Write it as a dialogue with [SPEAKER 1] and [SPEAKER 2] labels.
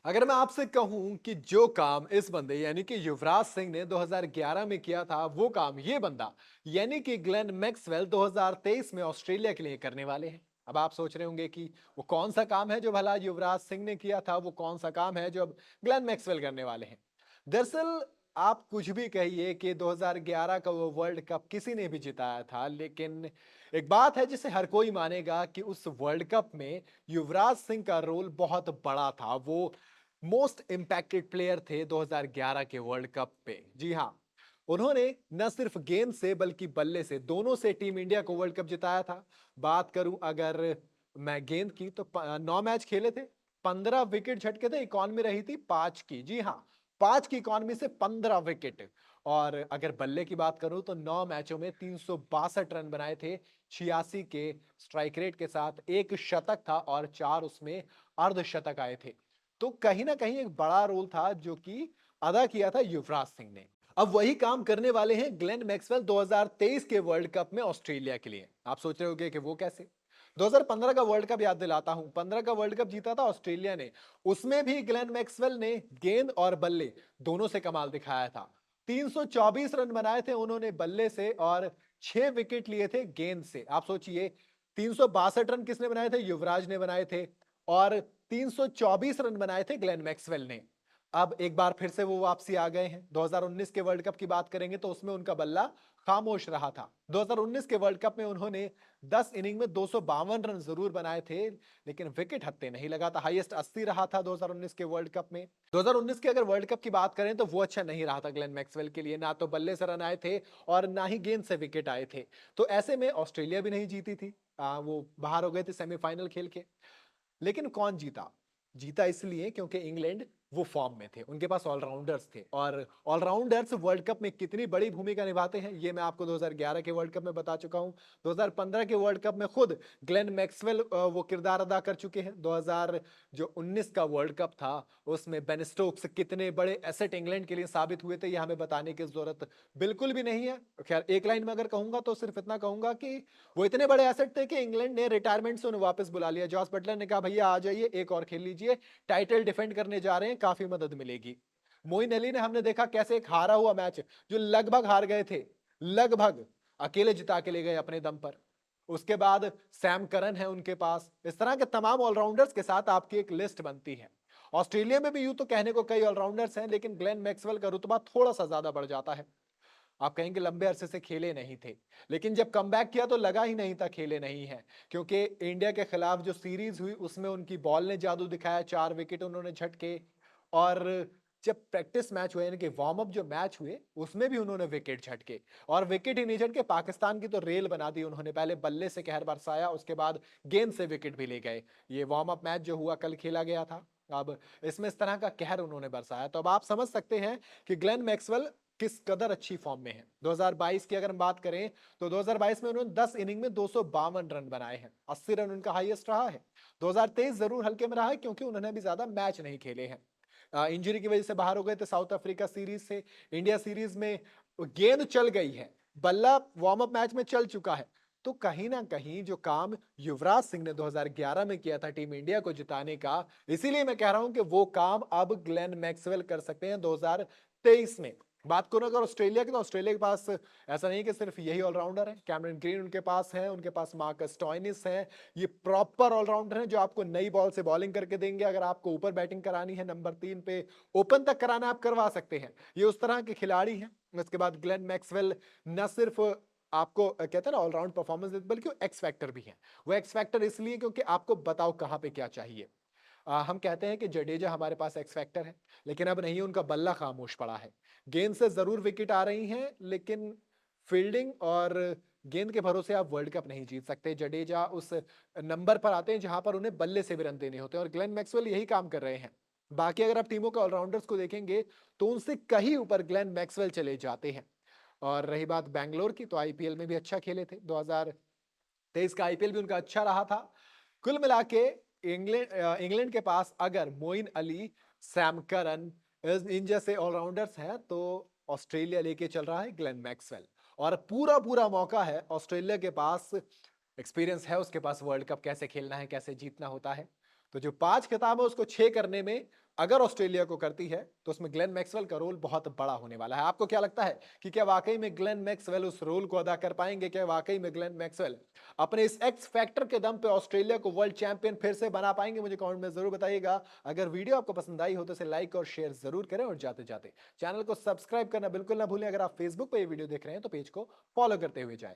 [SPEAKER 1] अगर मैं आपसे कहूं कि जो काम इस बंदे यानी कि युवराज सिंह ने 2011 में किया था वो काम ये बंदा यानी कि ग्लेन मैक्सवेल 2023 में ऑस्ट्रेलिया के लिए करने वाले हैं। अब आप सोच रहे होंगे कि वो कौन सा काम है जो भला युवराज सिंह ने किया था, वो कौन सा काम है जो अब ग्लेन मैक्सवेल करने वाले हैं। दरअसल आप कुछ भी कहिए कि 2011 का वो वर्ल्ड कप किसी ने भी जिताया था, लेकिन एक बात है जिसे हर कोई मानेगा कि उस वर्ल्ड कप में युवराज सिंह का रोल बहुत बड़ा था। वो मोस्ट इंपैक्टेड प्लेयर थे 2011 के वर्ल्ड कप पे। जी हाँ, उन्होंने न सिर्फ गेंद से बल्कि बल्ले से दोनों से टीम इंडिया को वर्ल्ड कप जिताया था। बात करूं अगर मैं गेंद की तो 9 मैच खेले थे, 15 विकेट झटके थे, इकॉनमी रही थी 5 की। जी हाँ, 5 की इकॉनमी से 15 विकेट। और अगर बल्ले की बात करूं तो 9 मैचों में 362 रन बनाए थे, 86 के स्ट्राइक रेट के साथ। एक शतक था और 4 उसमें अर्धशतक आए थे। तो कहीं ना कहीं एक बड़ा रोल था जो कि अदा किया था युवराज सिंह ने। अब वही काम करने वाले हैं ग्लेन मैक्सवेल 2023 के वर्ल्ड कप में ऑस्ट्रेलिया के लिए। आप सोच रहे होंगे कि वो कैसे। 2015 का वर्ल्ड कप याद दिलाता हूं, 15 का वर्ल्ड कप जीता था ऑस्ट्रेलिया ने। उसमें भी ग्लेन मैक्सवेल ने गेंद और बल्ले दोनों से कमाल दिखाया था। 324 रन बनाए थे उन्होंने बल्ले से और 6 विकेट लिए थे गेंद से। आप सोचिए, 362 रन किसने बनाए थे? युवराज ने बनाए थे। और 324 रन बनाए थे ग्लेन मैक्सवेल ने। अब एक बार फिर से वो वापसी आ गए हैं। 2019 के वर्ल्ड कप की बात करेंगे तो उसमें उनका बल्ला खामोश रहा था। 2019 के वर्ल्ड कप में उन्होंने 10 इनिंग में 252 रन जरूर बनाए थे, लेकिन विकेट हत्थे नहीं लगा था। हाईएस्ट 80 रहा था 2019 के वर्ल्ड कप में। 2019 के अगर वर्ल्ड कप की बात करें तो वो अच्छा नहीं रहा था ग्लेन मैक्सवेल के लिए। ना तो बल्ले से रन आए थे और ना ही गेंद से विकेट आए थे। तो ऐसे में ऑस्ट्रेलिया भी नहीं जीती थी। वो बाहर हो गए थे सेमीफाइनल खेल के। लेकिन कौन जीता? जीता इसलिए क्योंकि इंग्लैंड वो फॉर्म में थे, उनके पास ऑलराउंडर्स थे। और ऑलराउंडर्स वर्ल्ड कप में कितनी बड़ी भूमिका निभाते हैं ये मैं आपको 2011 के वर्ल्ड कप में बता चुका हूं। 2015 के वर्ल्ड कप में खुद ग्लेन मैक्सवेल वो किरदार अदा कर चुके हैं। 2019 का वर्ल्ड कप था उसमें बेन स्टोक्स कितने बड़े एसेट इंग्लैंड के लिए साबित हुए थे ये हमें बताने की जरूरत बिल्कुल भी नहीं है। खैर, एक लाइन में अगर कहूंगा तो सिर्फ इतना कहूंगा कि वो इतने बड़े एसेट थे कि इंग्लैंड ने रिटायरमेंट से उन्हें वापस बुला लिया। जॉस बटलर ने कहा भैया आ जाइए, एक और खेल लीजिए, टाइटल डिफेंड करने जा रहे हैं, काफी मदद मिलेगी। मोइन अली ने हमने देखा कैसे एक हारा हुआ मैच जो लगभग हार गए थे, लगभग अकेले जिता के ले गए अपने दम पर। उसके बाद सैम करन है उनके पास। इस तरह के तमाम ऑलराउंडर्स के साथ आपकी एक लिस्ट बनती है। ऑस्ट्रेलिया में भी यूं तो कहने को कई ऑलराउंडर्स हैं, लेकिन ग्लेन मैक्सवेल का रुतबा थोड़ा सा ज्यादा बढ़ जाता है। आप कहेंगे लंबे अरसे से खेले नहीं थे, लेकिन जब कमबैक किया तो लगा ही नहीं था खेले नहीं है। क्योंकि इंडिया के खिलाफ जो सीरीज हुई उसमें उनकी बॉल ने जादू दिखाया, 4 विकेट उन्होंने झटके। और जब प्रैक्टिस मैच हुए यानी कि वार्म अप जो मैच हुए उसमें भी उन्होंने विकेट झटके। और विकेट ही नहीं झटके, पाकिस्तान की तो रेल बना दी उन्होंने। पहले बल्ले से कहर बरसाया, उसके बाद गेंद से विकेट भी ले गए। ये वार्म अप मैच जो हुआ कल खेला गया था, अब इसमें इस तरह का कहर उन्होंने बरसाया। तो अब आप समझ सकते हैं कि ग्लेन मैक्सवेल किस कदर अच्छी फॉर्म में है। 2022 की अगर हम बात करें तो 2022 में उन्होंने 10 इनिंग में 252 रन बनाए हैं, 80 रन उनका हाईएस्ट रहा है। 2023 जरूर हल्के में रहा है क्योंकि उन्होंने भी ज्यादा मैच नहीं खेले हैं। इंजरी की वजह से बाहर हो गए थे साउथ अफ्रीका सीरीज से। इंडिया सीरीज में गेंद चल गई है, बल्ला वार्म अप मैच में चल चुका है। तो कहीं ना कहीं जो काम युवराज सिंह ने 2011 में किया था टीम इंडिया को जिताने का, इसीलिए मैं कह रहा हूं कि वो काम अब ग्लेन मैक्सवेल कर सकते हैं 2023 में। बात करो अगर ऑस्ट्रेलिया की, तो ऑस्ट्रेलिया के पास ऐसा नहीं कि सिर्फ यही ऑलराउंडर है। कैमरन ग्रीन उनके पास है, उनके पास मार्कस स्टोइनिस है। ये प्रॉपर ऑलराउंडर हैं जो आपको नई बॉल से बॉलिंग करके देंगे। अगर आपको ऊपर बैटिंग करानी है, नंबर 3 पे ओपन तक कराना आप करवा सकते हैं। ये उस तरह के खिलाड़ी हैं। उसके बाद ग्लेन मैक्सवेल न सिर्फ आपको कहते हैं ना ऑलराउंड परफॉर्मेंस देते, बल्कि वो एक्स फैक्टर भी है। वो एक्स फैक्टर इसलिए क्योंकि आपको बताओ कहां पे क्या चाहिए। हम कहते हैं कि जडेजा हमारे पास एक्स फैक्टर है, लेकिन अब नहीं, उनका बल्ला खामोश पड़ा है। गेंद से जरूर विकेट आ रही हैं, लेकिन फील्डिंग और गेंद के भरोसे आप वर्ल्ड कप नहीं जीत सकते। जडेजा उस नंबर पर आते हैं जहां पर उन्हें बल्ले से भी रन देने होते हैं, और ग्लेन मैक्सवेल यही काम कर रहे हैं। बाकी अगर आप टीमों के ऑलराउंडर्स को देखेंगे तो उनसे कहीं ऊपर ग्लेन मैक्सवेल चले जाते हैं। और रही बात बैंगलोर की, तो आईपीएल में भी अच्छा खेले थे। 2023 का आईपीएल भी उनका अच्छा रहा था। कुल मिला के इंग्लैंड के पास अगर मोइन अली, सैम करन, इन जैसे ऑलराउंडर्स हैं, तो ऑस्ट्रेलिया लेके चल रहा है ग्लेन मैक्सवेल। और पूरा पूरा मौका है ऑस्ट्रेलिया के पास। एक्सपीरियंस है उसके पास, वर्ल्ड कप कैसे खेलना है, कैसे जीतना होता है। तो जो 5 खिताब है उसको 6 करने में अगर ऑस्ट्रेलिया को करती है तो उसमें ग्लेन मैक्सवेल का रोल बहुत बड़ा होने वाला है। आपको क्या लगता है कि क्या वाकई में ग्लेन मैक्सवेल उस रोल को अदा कर पाएंगे? क्या वाकई में ग्लेन मैक्सवेल अपने इस एक्स फैक्टर के दम पे ऑस्ट्रेलिया को वर्ल्ड चैंपियन फिर से बना पाएंगे? मुझे कमेंट में जरूर बताइएगा। अगर वीडियो आपको पसंद आई हो तो इसे लाइक और शेयर जरूर करें, और जाते जाते चैनल को सब्सक्राइब करना बिल्कुल ना भूलें। अगर आप फेसबुक पर ये वीडियो देख रहे हैं तो पेज को फॉलो करते हुए जाएं।